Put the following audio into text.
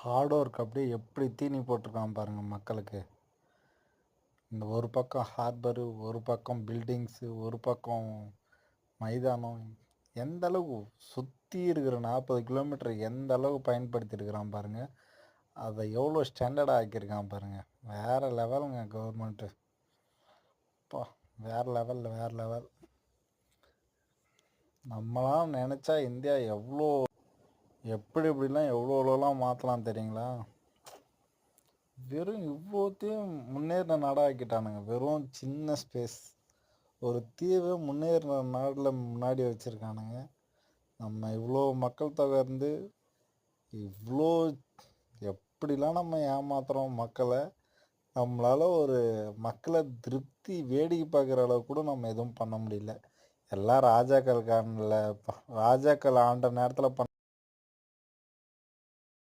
Hard work அப்படியே எப்படி தீனி போட்டிருக்கான் பாருங்கள் மக்களுக்கு. இந்த ஒரு பக்கம் ஹார்பரு, ஒரு பக்கம் பில்டிங்ஸு, ஒரு பக்கம் மைதானம், எந்த அளவுக்கு சுற்றி இருக்கிற 40 கிலோமீட்டர் எந்த அளவுக்கு பயன்படுத்தியிருக்கிறான் பாருங்கள். அதை எவ்வளோ ஸ்டாண்டர்டாக ஆக்கியிருக்கான் பாருங்கள். வேறு லெவலுங்க கவர்மெண்ட்டு. அப்பா, வேறு லெவல். நம்மளாம் நினச்சா இந்தியா எப்படிலாம் எவ்வளோலாம் மாற்றலாம் தெரியுங்களா? வெறும் இவ்வளோத்தையும் முன்னேறின நாடாக ஆக்கிட்டானுங்க. வெறும் சின்ன ஸ்பேஸ், ஒரு தீவை முன்னேறின நாடில் முன்னாடி வச்சுருக்கானுங்க. நம்ம இவ்வளோ மக்கள் தொகை இருந்து இவ்வளோ எப்படிலாம் நம்ம ஏமாத்துகிறோம் மக்களை. நம்மளால் ஒரு மக்களை திருப்தி வேடிக்கை பார்க்குற அளவுக்கு கூட நம்ம எதுவும் பண்ண முடியல. எல்லாம் ராஜாக்கள் ஆண்ட நேரத்தில்